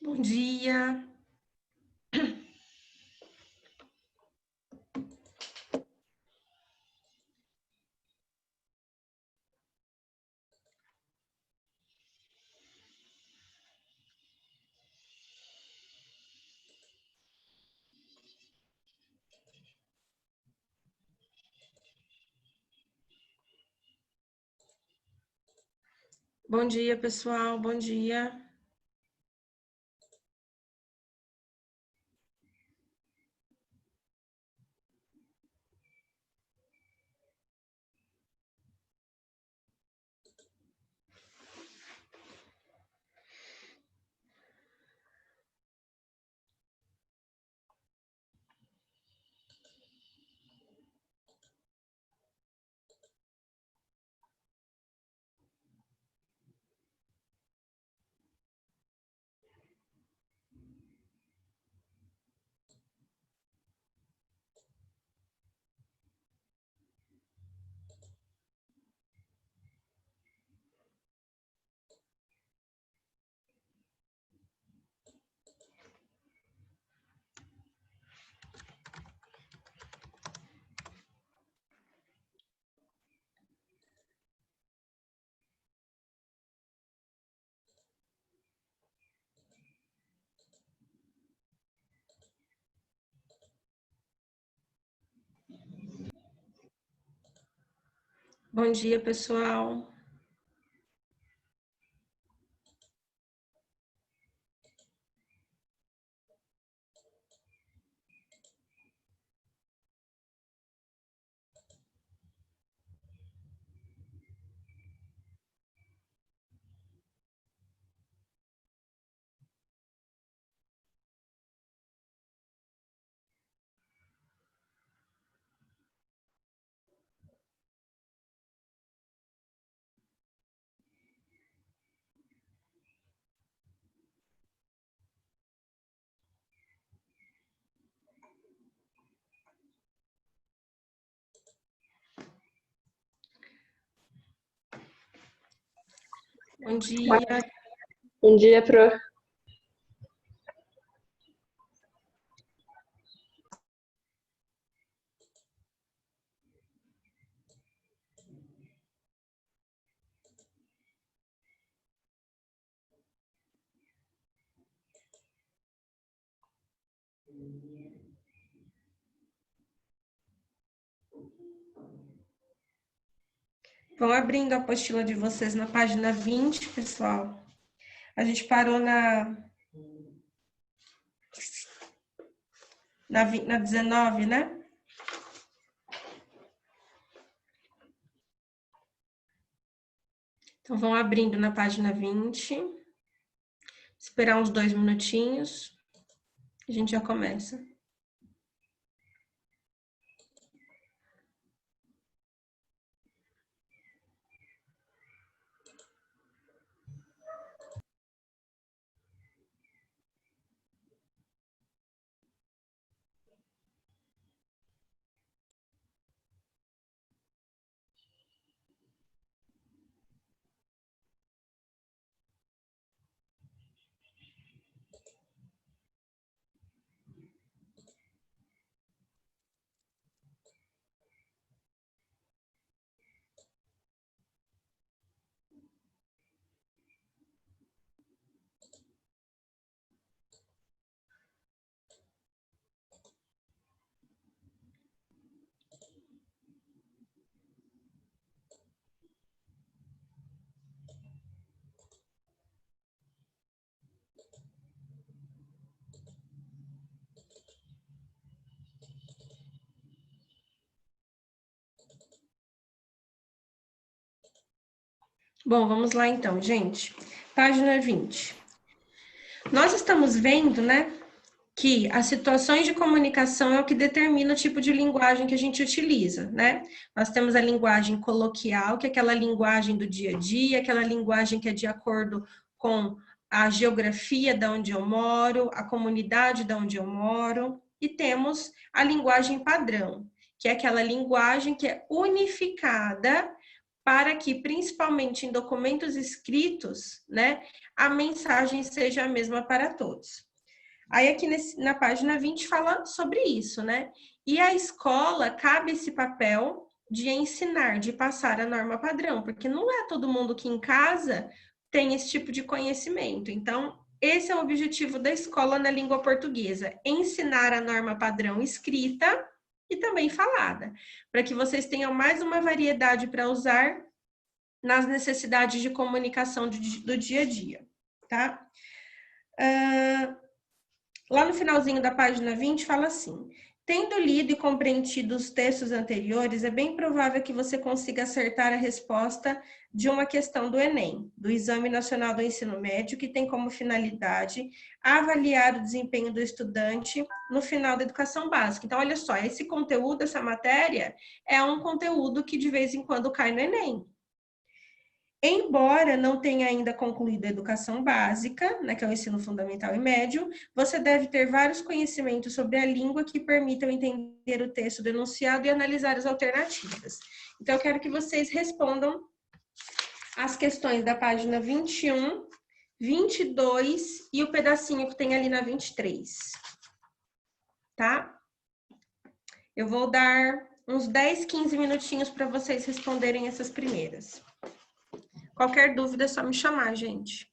Bom dia. Bom dia, pessoal. Bom dia. Bom dia, pessoal. Bom dia. Bom dia, Pro. Vão abrindo a apostila de vocês na página 20, pessoal. A gente parou na 19, né? Então, vão abrindo na página 20. Esperar uns 2 minutinhos. A gente já começa. Bom, vamos lá então, gente. Página 20. Nós estamos vendo, né, que as situações de comunicação é o que determina o tipo de linguagem que a gente utiliza, né? Nós temos a linguagem coloquial, que é aquela linguagem do dia a dia, aquela linguagem que é de acordo com a geografia da onde eu moro, a comunidade da onde eu moro, e temos a linguagem padrão, que é aquela linguagem que é unificada para que, principalmente em documentos escritos, né, a mensagem seja a mesma para todos. Aí aqui na página 20 fala sobre isso, né? E a escola cabe esse papel de ensinar, de passar a norma padrão, porque não é todo mundo que em casa tem esse tipo de conhecimento. Então, esse é o objetivo da escola na língua portuguesa: ensinar a norma padrão escrita e também falada, para que vocês tenham mais uma variedade para usar nas necessidades de comunicação do dia a dia, tá? Lá no finalzinho da página 20 fala assim: tendo lido e compreendido os textos anteriores, é bem provável que você consiga acertar a resposta de uma questão do Enem, do Exame Nacional do Ensino Médio, que tem como finalidade avaliar o desempenho do estudante no final da educação básica. Então, olha só, esse conteúdo, essa matéria, é um conteúdo que de vez em quando cai no Enem. Embora não tenha ainda concluído a educação básica, né, que é o ensino fundamental e médio, você deve ter vários conhecimentos sobre a língua que permitam entender o texto do enunciado e analisar as alternativas. Então, eu quero que vocês respondam as questões da página 21, 22 e o pedacinho que tem ali na 23. Tá? Eu vou dar uns 10, 15 minutinhos para vocês responderem essas primeiras. Qualquer dúvida é só me chamar, gente.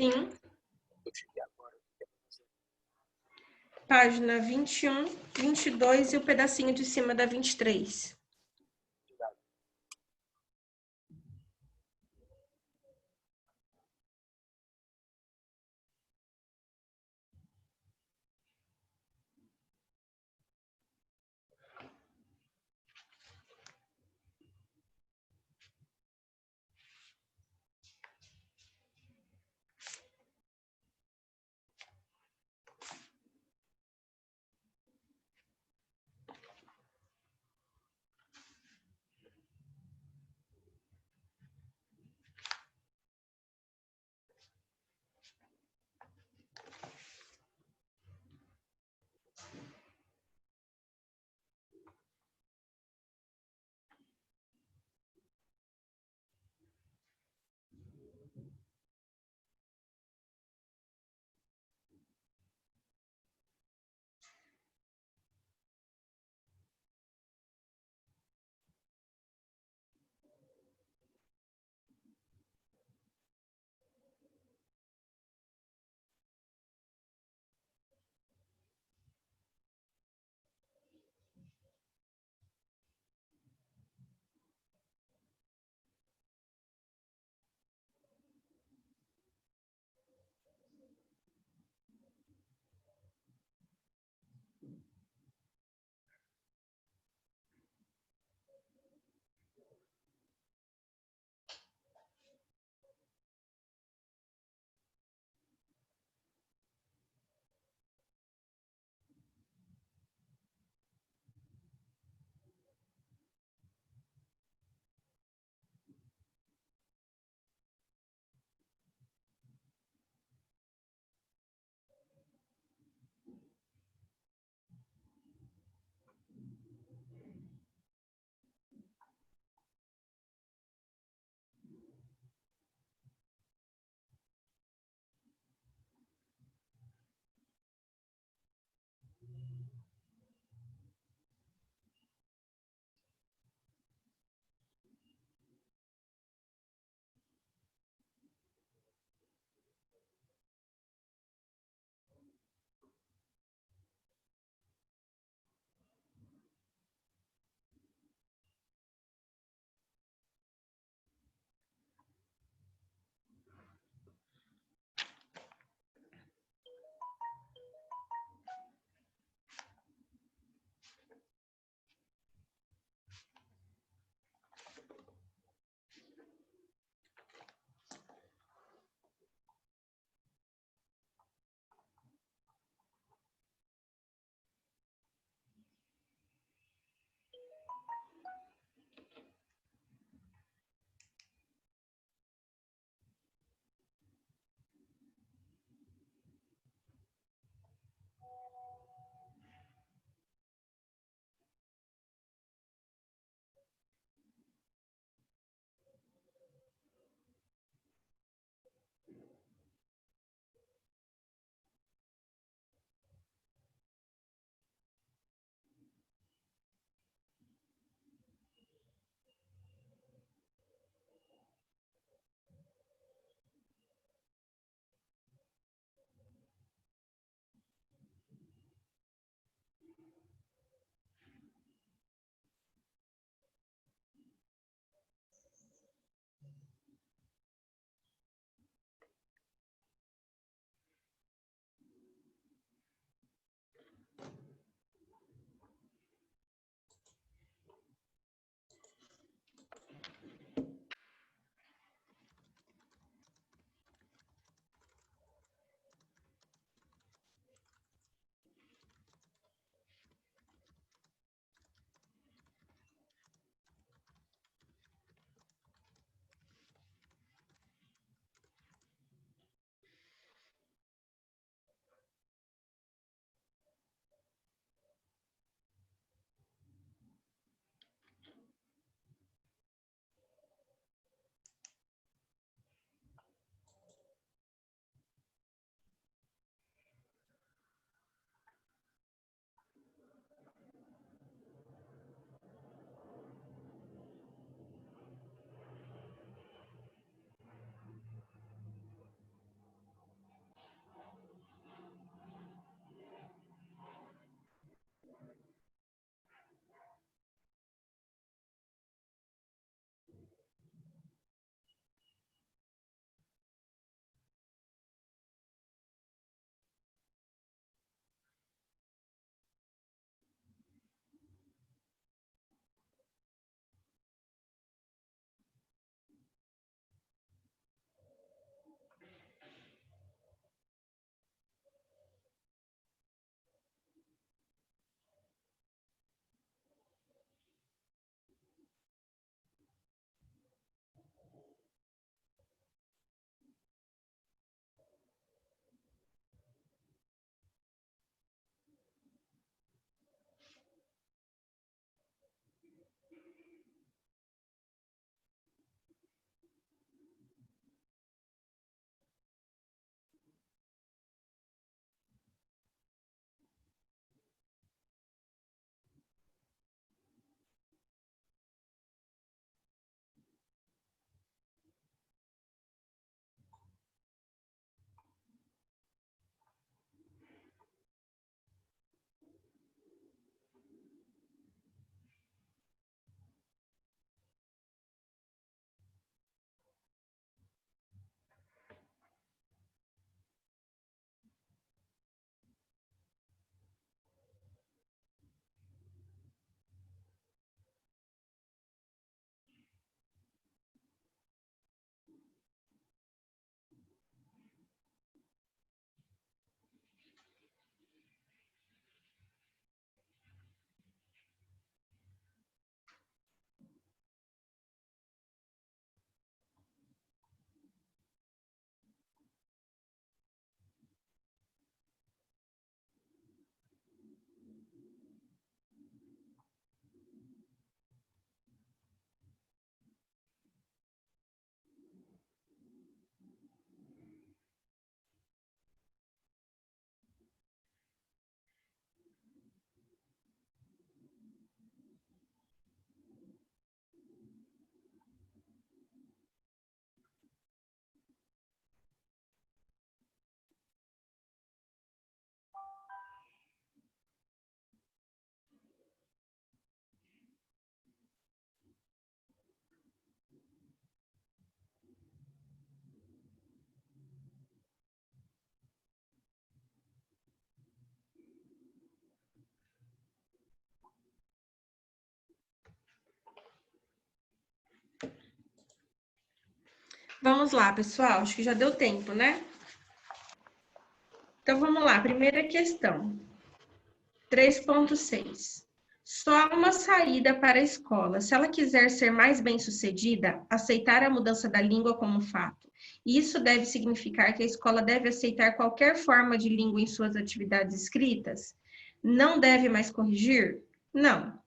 Sim. Página 21, 22 e o pedacinho de cima da 23. Vamos lá, pessoal. Acho que já deu tempo, né? Então, vamos lá. Primeira questão. 3.6. Só há uma saída para a escola. Se ela quiser ser mais bem-sucedida, aceitar a mudança da língua como fato. Isso deve significar que a escola deve aceitar qualquer forma de língua em suas atividades escritas? Não deve mais corrigir? Não.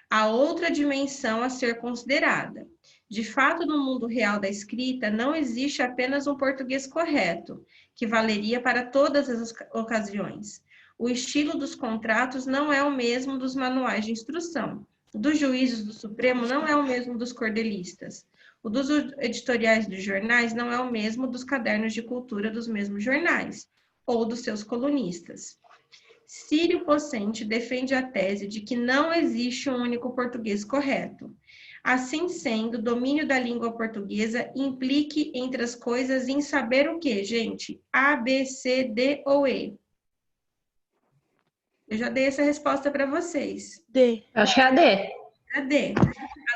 Há outra dimensão a ser considerada. De fato, no mundo real da escrita, não existe apenas um português correto, que valeria para todas as ocasiões. O estilo dos contratos não é o mesmo dos manuais de instrução. O dos juízes do Supremo não é o mesmo dos cordelistas. O dos editoriais dos jornais não é o mesmo dos cadernos de cultura dos mesmos jornais, ou dos seus colunistas. Círio Pocente defende a tese de que não existe um único português correto. Assim sendo, o domínio da língua portuguesa implique, entre as coisas, em saber o quê, gente? A, B, C, D ou E? Eu já dei essa resposta para vocês. D. Acho que é a D. A D.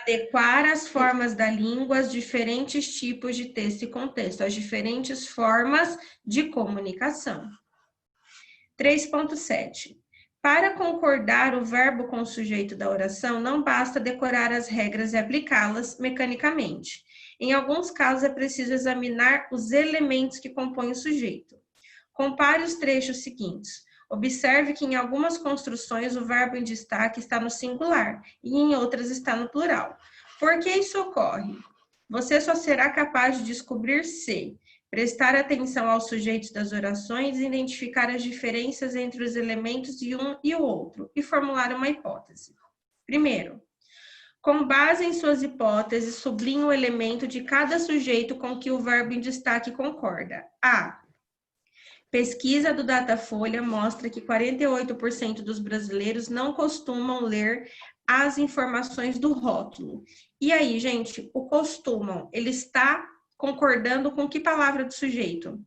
Adequar as formas da língua aos diferentes tipos de texto e contexto, às diferentes formas de comunicação. 3.7. Para concordar o verbo com o sujeito da oração, não basta decorar as regras e aplicá-las mecanicamente. Em alguns casos, é preciso examinar os elementos que compõem o sujeito. Compare os trechos seguintes. Observe que em algumas construções o verbo em destaque está no singular e em outras está no plural. Por que isso ocorre? Você só será capaz de descobrir se prestar atenção aos sujeitos das orações, identificar as diferenças entre os elementos de um e o outro e formular uma hipótese. Primeiro, com base em suas hipóteses, sublinhe o elemento de cada sujeito com que o verbo em destaque concorda. A. Pesquisa do Datafolha mostra que 48% dos brasileiros não costumam ler as informações do rótulo. E aí, gente, o costumam, ele está concordando com que palavra do sujeito?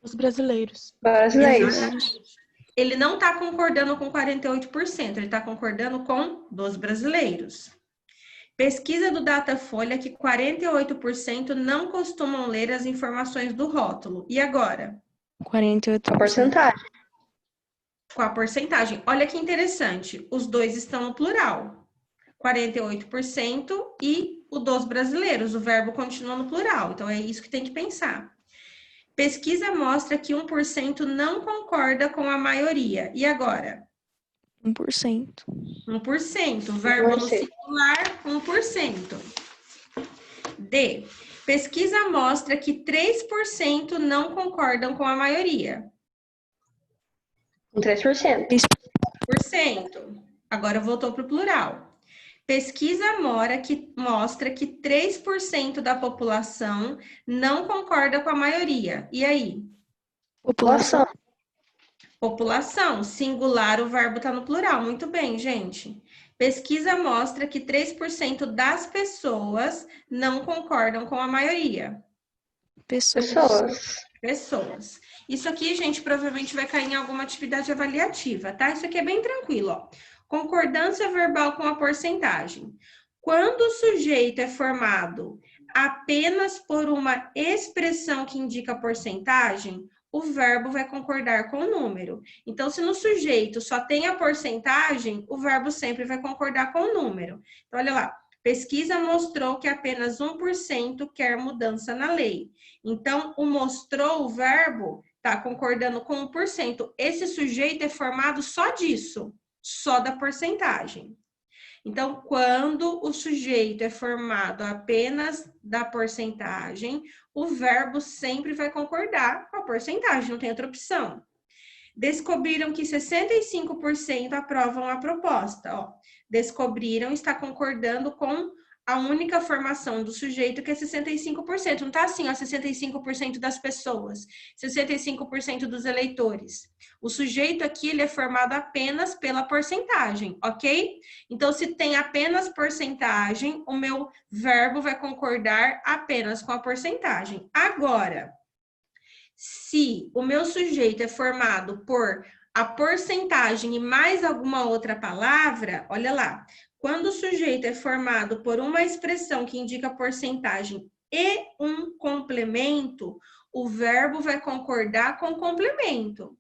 Os brasileiros. Brasileiros. Exatamente. Ele não está concordando com 48%, ele está concordando com dos brasileiros. Pesquisa do Datafolha que 48% não costumam ler as informações do rótulo. E agora? 48%. A porcentagem. Com a porcentagem. Olha que interessante, os dois estão no plural. 48% e o dos brasileiros, o verbo continua no plural. Então, é isso que tem que pensar. Pesquisa mostra que 1% não concorda com a maioria. E agora? 1%. 1%. Verbo no singular, 1%. D. Pesquisa mostra que 3% não concordam com a maioria. Com 3%. 3%. Agora voltou para o plural. Pesquisa mostra que 3% da população não concorda com a maioria. E aí? População. População, singular, o verbo está no plural. Muito bem, gente. Pesquisa mostra que 3% das pessoas não concordam com a maioria. Pessoas. Isso aqui, gente, provavelmente vai cair em alguma atividade avaliativa, tá? Isso aqui é bem tranquilo, ó. Concordância verbal com a porcentagem. Quando o sujeito é formado apenas por uma expressão que indica porcentagem, o verbo vai concordar com o número. Então, se no sujeito só tem a porcentagem, o verbo sempre vai concordar com o número. Então, olha lá. Pesquisa mostrou que apenas 1% quer mudança na lei. Então, o mostrou, o verbo, está concordando com 1%. Esse sujeito é formado só disso, só da porcentagem. Então, quando o sujeito é formado apenas da porcentagem, o verbo sempre vai concordar com a porcentagem, não tem outra opção. Descobriram que 65% aprovam a proposta. Ó, descobriram, está concordando com a única formação do sujeito, que é 65%. Não está assim, ó, 65% das pessoas, 65% dos eleitores. O sujeito aqui, ele é formado apenas pela porcentagem, ok? Então, se tem apenas porcentagem, o meu verbo vai concordar apenas com a porcentagem. Agora, se o meu sujeito é formado por a porcentagem e mais alguma outra palavra, olha lá. Quando o sujeito é formado por uma expressão que indica porcentagem e um complemento, o verbo vai concordar com o complemento.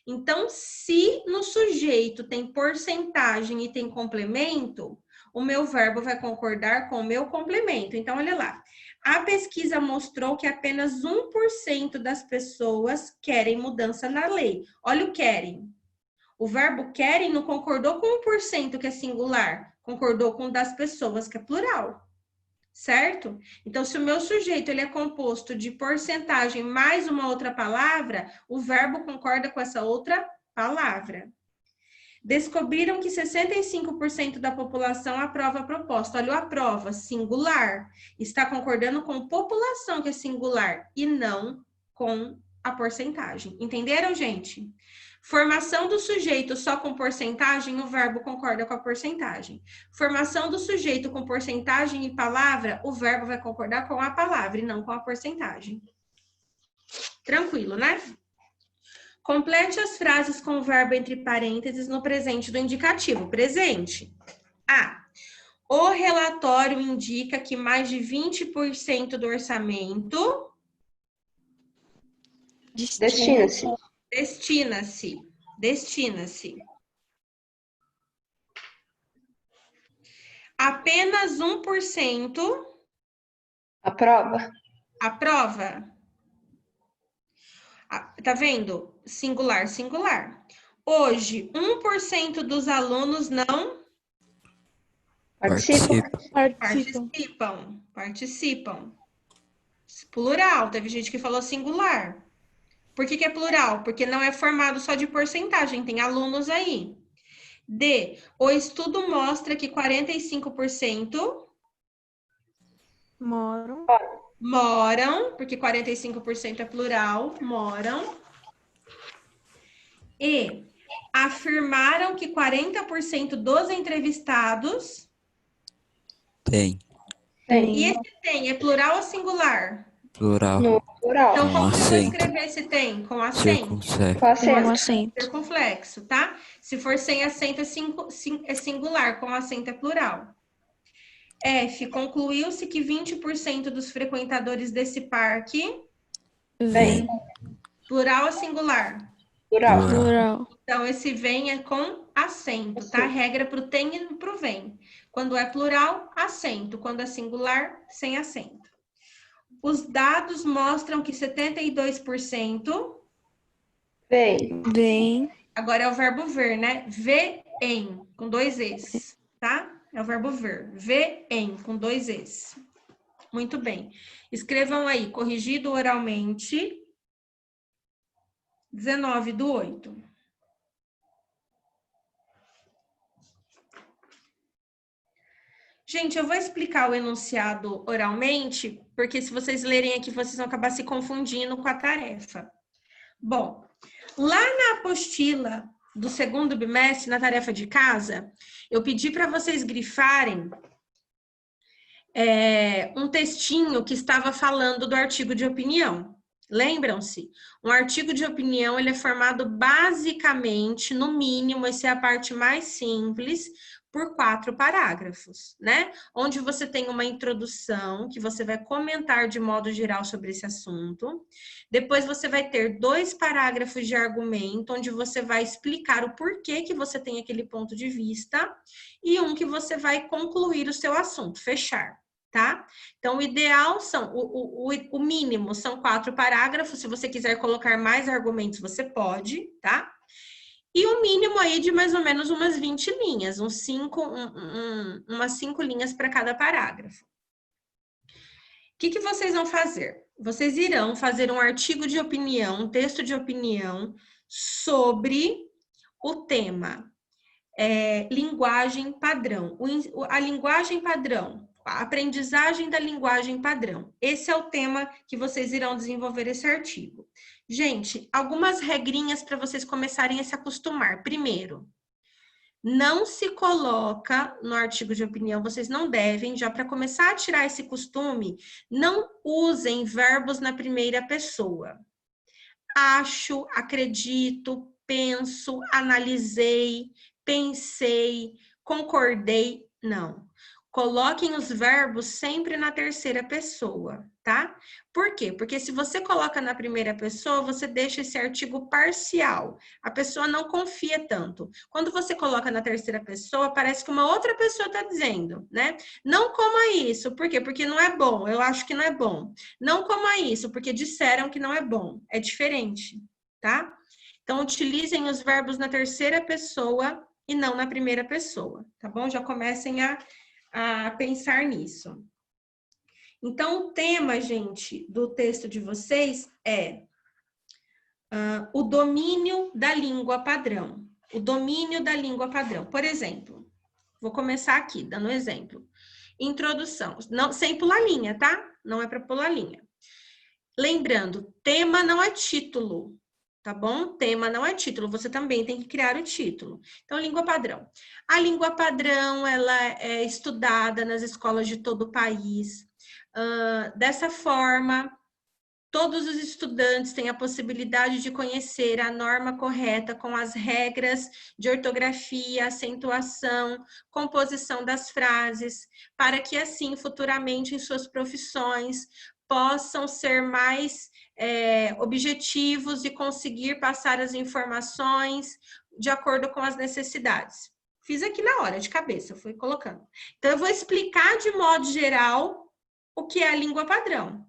Então, se no sujeito tem porcentagem e tem complemento, o meu verbo vai concordar com o meu complemento. Então, olha lá. A pesquisa mostrou que apenas 1% das pessoas querem mudança na lei. Olha o querem. O verbo querem não concordou com 1%, que é singular, concordou com o das pessoas, que é plural. Certo? Então, se o meu sujeito ele é composto de porcentagem mais uma outra palavra, o verbo concorda com essa outra palavra. Descobriram que 65% da população aprova a proposta. Olha o aprova, singular. Está concordando com população, que é singular, e não com a porcentagem. Entenderam, gente? Formação do sujeito só com porcentagem, o verbo concorda com a porcentagem. Formação do sujeito com porcentagem e palavra, o verbo vai concordar com a palavra e não com a porcentagem. Tranquilo, né? Complete as frases com o verbo entre parênteses no presente do indicativo. Presente. A. O relatório indica que mais de 20% do orçamento Destina-se. Destina-se. Apenas 1% Aprova. aprova. Tá vendo? Singular. Hoje, 1% dos alunos não participam. Plural, teve gente que falou singular. Por que é plural? Porque não é formado só de porcentagem, tem alunos aí. D. O estudo mostra que 45% moram, porque 45% é plural, moram. E. Afirmaram que 40% dos entrevistados... Tem. E esse tem, é plural ou singular? Plural. No plural. Então, como que eu vou acento. escrever esse tem? Com acento. Com acento. acento. Circunflexo, tá? Se for sem acento, é singular. Com acento, é plural. F. Concluiu-se que 20% dos frequentadores desse parque... Vem. Plural ou singular? Plural. Então, esse vem é com acento, tá? Regra para o tem e para o vem. Quando é plural, acento. Quando é singular, sem acento. Os dados mostram que 72%... Vem. Agora é o verbo ver, né? Vêem, com 2 es, tá? É o verbo ver. Vêem, com 2 es. Muito bem. Escrevam aí, corrigido oralmente, 19/8. Gente, eu vou explicar o enunciado oralmente, porque se vocês lerem aqui, vocês vão acabar se confundindo com a tarefa. Bom, lá na apostila do segundo bimestre, na tarefa de casa, eu pedi para vocês grifarem um textinho que estava falando do artigo de opinião. Lembram-se? Um artigo de opinião, ele é formado basicamente, no mínimo, essa é a parte mais simples, por 4 parágrafos, né? Onde você tem uma introdução, que você vai comentar de modo geral sobre esse assunto. Depois você vai ter 2 parágrafos de argumento, onde você vai explicar o porquê que você tem aquele ponto de vista, e um que você vai concluir o seu assunto, fechar, tá? Então, o ideal são, o mínimo são 4 parágrafos. Se você quiser colocar mais argumentos, você pode, tá? E o mínimo aí de mais ou menos umas 20 linhas, umas 5 linhas para cada parágrafo. O que vocês vão fazer? Vocês irão fazer um artigo de opinião, um texto de opinião sobre o tema linguagem padrão. A linguagem padrão, a aprendizagem da linguagem padrão. Esse é o tema que vocês irão desenvolver esse artigo. Gente, algumas regrinhas para vocês começarem a se acostumar. Primeiro, não se coloca no artigo de opinião, vocês não devem, já para começar a tirar esse costume, não usem verbos na primeira pessoa. Acho, acredito, penso, analisei, pensei, concordei, não. Coloquem os verbos sempre na terceira pessoa, tá? Por quê? Porque se você coloca na primeira pessoa, você deixa esse artigo parcial. A pessoa não confia tanto. Quando você coloca na terceira pessoa, parece que uma outra pessoa está dizendo, né? Não coma isso. Por quê? Porque não é bom. Eu acho que não é bom. Não coma isso, porque disseram que não é bom. É diferente, tá? Então, utilizem os verbos na terceira pessoa e não na primeira pessoa, tá bom? Já comecem a pensar nisso. Então, o tema, gente, do texto de vocês é o domínio da língua padrão. O domínio da língua padrão. Por exemplo, vou começar aqui, dando um exemplo. Introdução. Não, sem pular linha, tá? Não é para pular linha. Lembrando, tema não é título, tá bom? Tema não é título, você também tem que criar o título. Então, língua padrão. A língua padrão, ela é estudada nas escolas de todo o país. Dessa forma, todos os estudantes têm a possibilidade de conhecer a norma correta com as regras de ortografia, acentuação, composição das frases, para que assim, futuramente, em suas profissões, possam ser mais objetivos e conseguir passar as informações de acordo com as necessidades. Fiz aqui na hora, de cabeça, fui colocando. Então, eu vou explicar de modo geral o que é a língua padrão.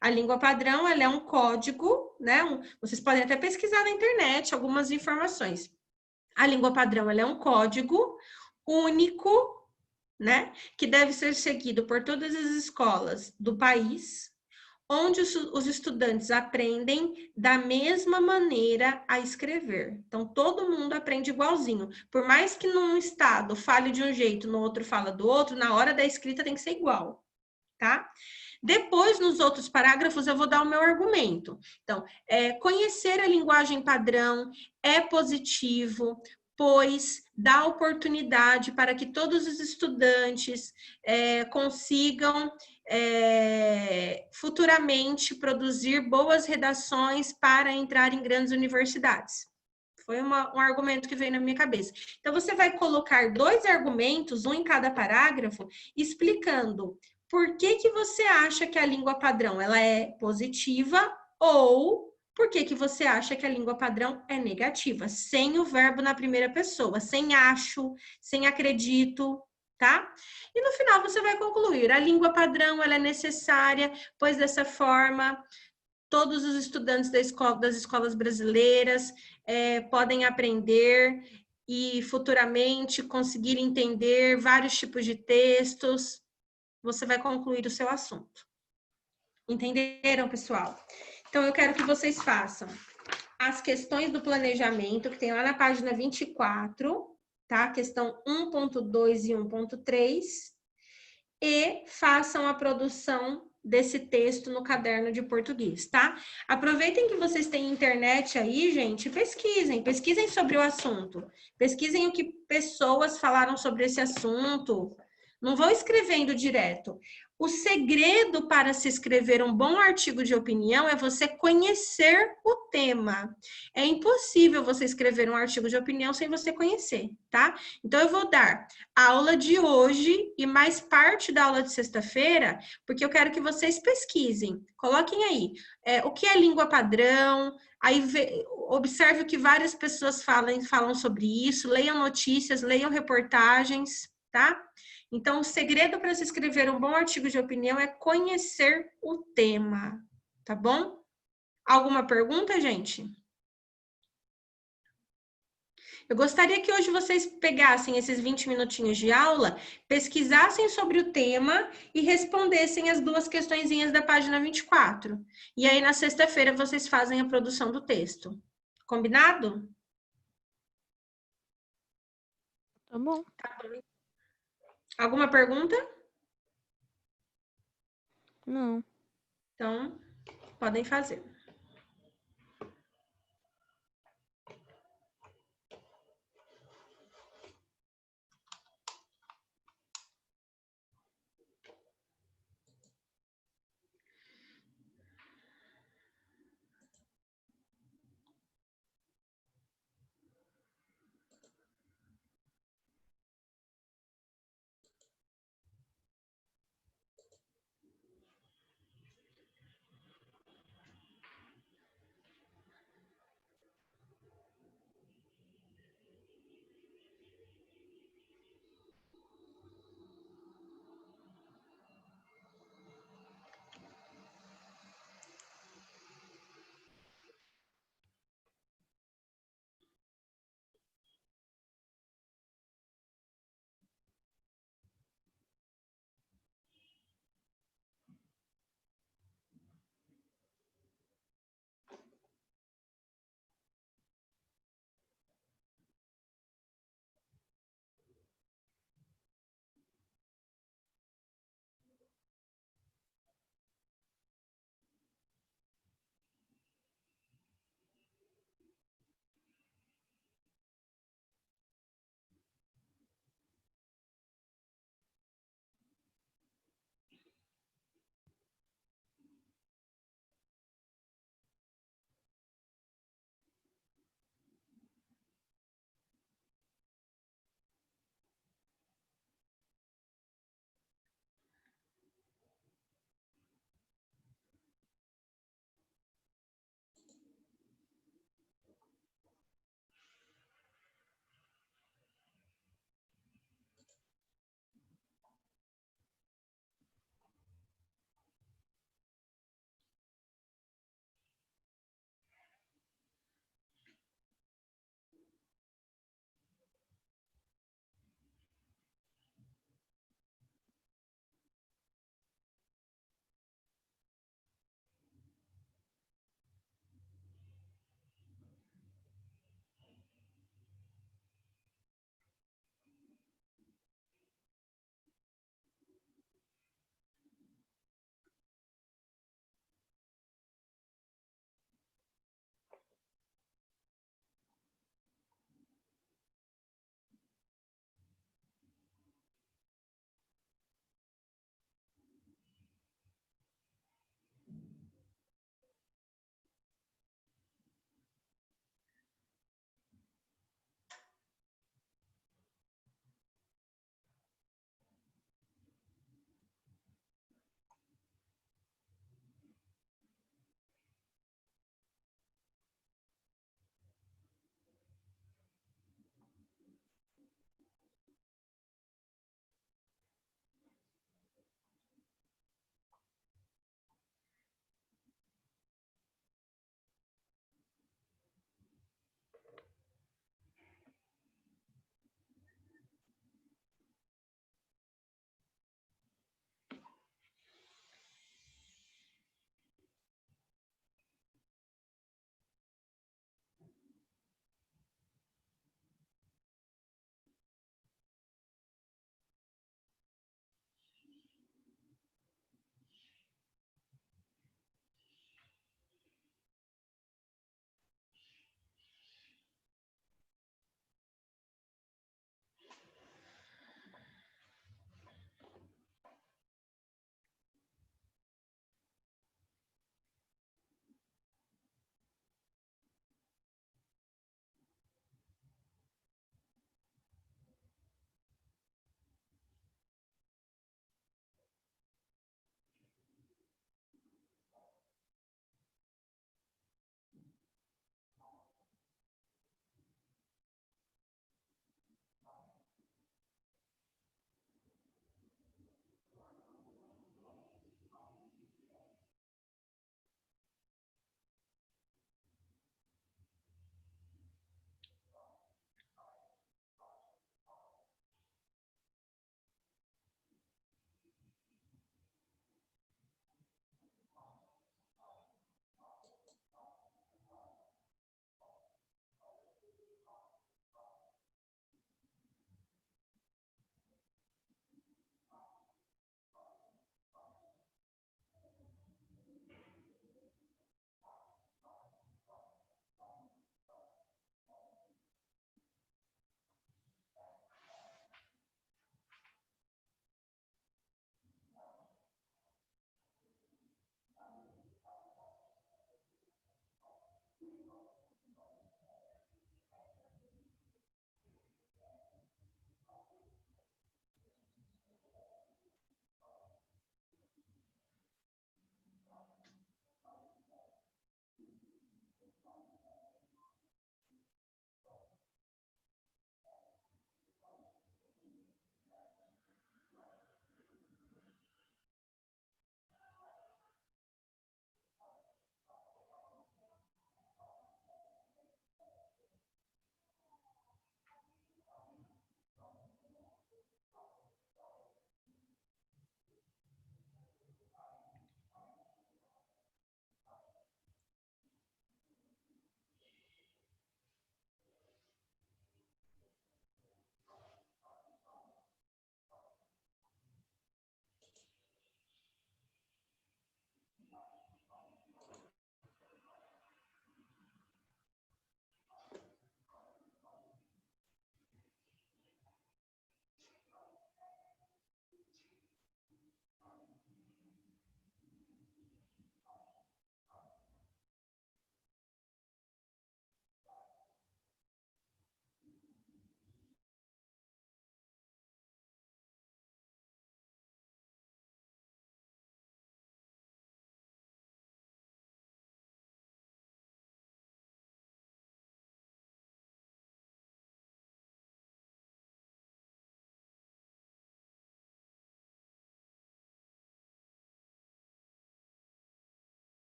A língua padrão, ela é um código, né? Vocês podem até pesquisar na internet algumas informações. A língua padrão, ela é um código único, né? Que deve ser seguido por todas as escolas do país, onde os estudantes aprendem da mesma maneira a escrever. Então, todo mundo aprende igualzinho. Por mais que num estado fale de um jeito, no outro fala do outro, na hora da escrita tem que ser igual, tá? Depois, nos outros parágrafos, eu vou dar o meu argumento. Então, conhecer a linguagem padrão é positivo, pois dá oportunidade para que todos os estudantes consigam futuramente produzir boas redações para entrar em grandes universidades. Foi um argumento que veio na minha cabeça. Então, você vai colocar 2 argumentos, um em cada parágrafo, explicando por que que você acha que a língua padrão ela é positiva ou por que que você acha que a língua padrão é negativa, sem o verbo na primeira pessoa, sem acho, sem acredito, tá? E no final você vai concluir, a língua padrão ela é necessária, pois dessa forma todos os estudantes das escolas brasileiras podem aprender e futuramente conseguir entender vários tipos de textos. Você vai concluir o seu assunto. Entenderam, pessoal? Então, eu quero que vocês façam as questões do planejamento, que tem lá na página 24, tá? Questão 1.2 e 1.3, e façam a produção desse texto no caderno de português, tá? Aproveitem que vocês têm internet aí, gente, pesquisem sobre o assunto, pesquisem o que pessoas falaram sobre esse assunto, não vão escrevendo direto. O segredo para se escrever um bom artigo de opinião é você conhecer o tema. É impossível você escrever um artigo de opinião sem você conhecer, tá? Então, eu vou dar a aula de hoje e mais parte da aula de sexta-feira, porque eu quero que vocês pesquisem. Coloquem aí o que é língua padrão, aí observe o que várias pessoas falam sobre isso, leiam notícias, leiam reportagens, tá? Então, o segredo para se escrever um bom artigo de opinião é conhecer o tema, tá bom? Alguma pergunta, gente? Eu gostaria que hoje vocês pegassem esses 20 minutinhos de aula, pesquisassem sobre o tema e respondessem as 2 questõezinhas da página 24. E aí, na sexta-feira, vocês fazem a produção do texto. Combinado? Tá bom. Tá bom. Alguma pergunta? Não. Então, podem fazer.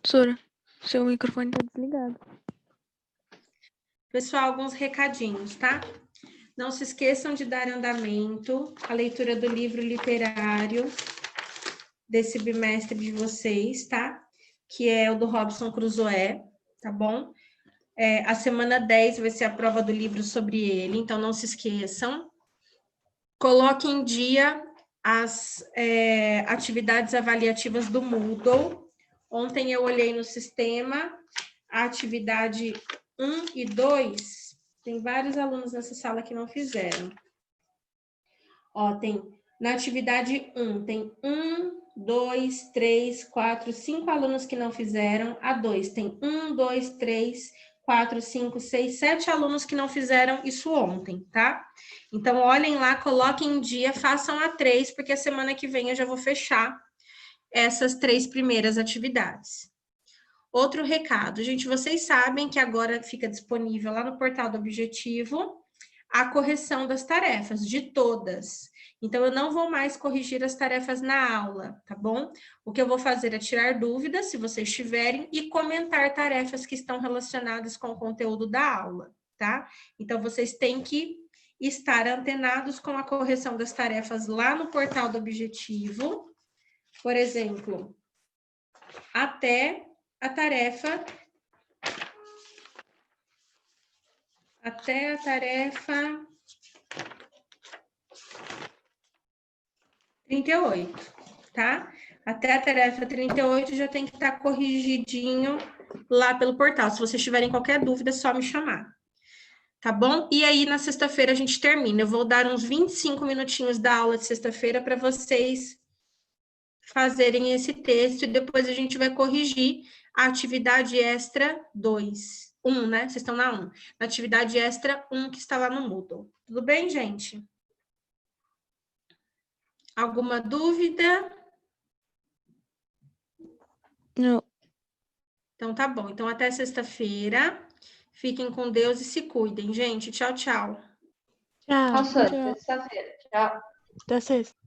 Professora, seu microfone tá desligado. Pessoal, alguns recadinhos, tá? Não se esqueçam de dar andamento à leitura do livro literário desse bimestre de vocês, tá? Que é o do Robson Crusoe, tá bom? A semana 10 vai ser a prova do livro sobre ele, então não se esqueçam. Coloque em dia as atividades avaliativas do Moodle. Ontem eu olhei no sistema, a atividade 1 e 2, tem vários alunos nessa sala que não fizeram. Ó, tem na atividade 1, tem 1, 2, 3, 4, 5 alunos que não fizeram. A 2 tem 1, 2, 3, 4, 5, 6, 7 alunos que não fizeram isso ontem, tá? Então, olhem lá, coloquem em dia, façam a 3, porque a semana que vem eu já vou fechar essas 3 primeiras atividades. Outro recado, gente, vocês sabem que agora fica disponível lá no portal do Objetivo a correção das tarefas, de todas. Então, eu não vou mais corrigir as tarefas na aula, tá bom? O que eu vou fazer é tirar dúvidas, se vocês tiverem, e comentar tarefas que estão relacionadas com o conteúdo da aula, tá? Então, vocês têm que estar antenados com a correção das tarefas lá no portal do Objetivo. Por exemplo, até a tarefa 38, tá? Até a tarefa 38 já tem que estar corrigidinho lá pelo portal. Se vocês tiverem qualquer dúvida, é só me chamar. Tá bom? E aí, na sexta-feira, a gente termina. Eu vou dar uns 25 minutinhos da aula de sexta-feira para vocês fazerem esse texto e depois a gente vai corrigir a atividade extra 2. 1, né? Vocês estão na 1. Na atividade extra 1 que está lá no Moodle. Tudo bem, gente? Alguma dúvida? Não. Então tá bom. Então até sexta-feira. Fiquem com Deus e se cuidem, gente. Tchau, tchau. Tchau. Nossa, Tchau. sexta-feira. Tchau. Até sexta.